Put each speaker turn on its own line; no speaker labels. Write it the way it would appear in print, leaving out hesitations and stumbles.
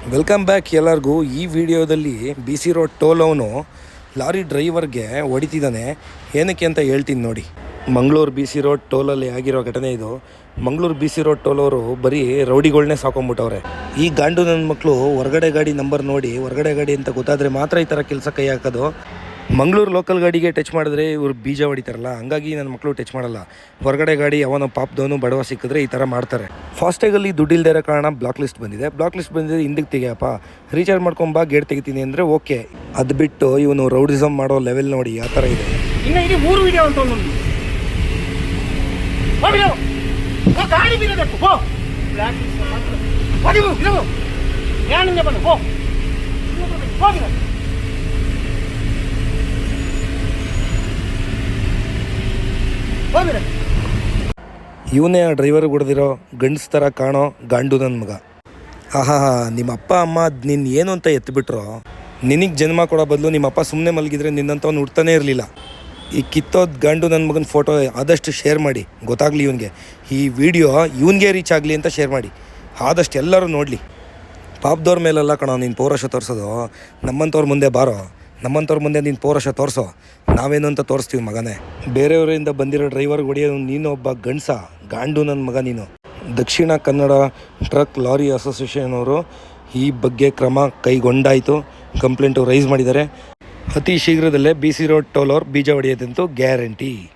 Welcome back ಎಲ್ಲರಿಗೂ. ಈ ವಿಡಿಯೋದಲ್ಲಿ ಬಿ ಸಿ ರೋಡ್ ಟೋಲ್ ಅವನು ಲಾರಿ ಡ್ರೈವರ್ಗೆ ಹೊಡಿತಿದ್ದಾನೆ. ಏನಕ್ಕೆ ಅಂತ ಹೇಳ್ತೀನಿ ನೋಡಿ. ಮಂಗಳೂರು ಬಿ ಸಿ ರೋಡ್ ಟೋಲಲ್ಲಿ ಆಗಿರೋ ಘಟನೆ ಇದು. Mangaluru B C road toll ಅವರು ಬರೀ ರೌಡಿಗಳನ್ನೇ ಸಾಕೊಂಡ್ಬಿಟ್ಟವ್ರೆ. ಈ ಗಾಂಡು ನನ್ನ ಮಕ್ಕಳು ಹೊರಗಡೆ ಗಾಡಿ ನಂಬರ್ ನೋಡಿ ಹೊರಗಡೆ ಗಾಡಿ ಅಂತ ಗೊತ್ತಾದರೆ ಮಾತ್ರ ಈ ಥರ ಕೆಲಸ ಕೈ ಹಾಕೋದು. ಮಂಗಳೂರು ಲೋಕಲ್ ಗಾಡಿಗೆ ಟಚ್ ಮಾಡಿದ್ರೆ ಇವರು ಬೀಜ ಹೊಡಿತಾರಲ್ಲ, ಹಂಗಾಗಿ ನನ್ನ ಮಕ್ಕಳು ಟಚ್ ಮಾಡಲ್ಲ. ಹೊರಗಡೆ ಗಾಡಿ ಅವನ ಪಾಪದವನು ಬಡವ ಸಿಕ್ಕಿದ್ರೆ ಈ ಥರ ಮಾಡ್ತಾರೆ. ಫಾಸ್ಟ್ಯಾಗಲ್ಲಿ ದುಡ್ಡು ಇಲ್ದೇ ಇರೋ ಕಾರಣ ಬ್ಲಾಕ್ ಲಿಸ್ಟ್ ಬಂದಿದೆ. ಬ್ಲಾಕ್ ಲಿಸ್ಟ್ ಬಂದಿದೆ, ಹಿಂದಕ್ಕೆ ತೆಗಿಯಪ್ಪ, ರೀಚಾರ್ಜ್ ಮಾಡ್ಕೊಂಬಾ, ಗೇಟ್ ತೆಗಿತೀನಿ ಅಂದರೆ ಓಕೆ. ಅದು ಬಿಟ್ಟು ಇವನು ರೌಡಿಸಮ್ ಮಾಡೋ ಲೆವೆಲ್ ನೋಡಿ ಯಾವ ಥರ ಇದೆ.
ಇನ್ನು ಇದು 3 ವಿಡಿಯೋ ಅಂತ ಗಾಡಿ ಬೀರಬೇಕು. ಹೋ ಬಂದು ಹೋ
ಇವನೇ ಆ ಡ್ರೈವರ್ ಹೊಡೆದಿರೋ ಗಂಡಸ್ ಥರ ಕಾಣೋ ಗಾಂಡು ನನ್ನ ಮಗ. ಆಹಾ, ನಿಮ್ಮ ಅಪ್ಪ ಅಮ್ಮ ನಿನ್ನ ಏನು ಅಂತ ಎತ್ತಿಬಿಟ್ರೋ. ನಿನಗೆ ಜನ್ಮ ಕೊಡೋ ಬದಲು ನಿಮ್ಮ ಅಪ್ಪ ಸುಮ್ಮನೆ ಮಲಗಿದ್ರೆ ನಿನ್ನಂಥವ್ನು ಹುಡ್ತಾನೇ ಇರಲಿಲ್ಲ. ಈ ಕಿತ್ತೋದು ಗಂಡು ನನ್ನ ಮಗನ ಫೋಟೋ ಆದಷ್ಟು ಶೇರ್ ಮಾಡಿ, ಗೊತ್ತಾಗಲಿ ಇವನಿಗೆ. ಈ ವಿಡಿಯೋ ಇವನಿಗೆ ರೀಚ್ ಆಗಲಿ ಅಂತ ಶೇರ್ ಮಾಡಿ, ಆದಷ್ಟು ಎಲ್ಲರೂ ನೋಡಲಿ. ಪಾಪದವ್ರ ಮೇಲೆಲ್ಲ ಕಣೋ ನೀನು ಪೌರುಷ ತೋರಿಸೋದು. ನಮ್ಮಂಥವ್ರ ಮುಂದೆ ಬಾರೋ, ನಮ್ಮಂಥವ್ರ ಮುಂದೆ ನೀನು ಪೌರುಷ ತೋರಿಸೋ, ನಾವೇನು ಅಂತ ತೋರಿಸ್ತೀವಿ ಮಗನೇ. ಬೇರೆಯವರಿಂದ ಬಂದಿರೋ ಡ್ರೈವರ್ಗೆ ಹೊಡೆಯೋದು ನೀನು ಒಬ್ಬ ಗಂಡಸ, ಗಾಂಡು ನನ್ನ ಮಗ ನೀನು. Dakshina Kannada truck lorry association ಅವರು ಈ ಬಗ್ಗೆ ಕ್ರಮ ಕೈಗೊಂಡಾಯಿತು. ಕಂಪ್ಲೇಂಟು ರೈಸ್ ಮಾಡಿದ್ದಾರೆ. ಅತಿ ಶೀಘ್ರದಲ್ಲೇ ಬಿ ಸಿ ರೋಡ್ ಟೋಲ್ ಅವ್ರು ಬೀಜ ಹೊಡೆಯೋದಂತೂ ಗ್ಯಾರಂಟಿ.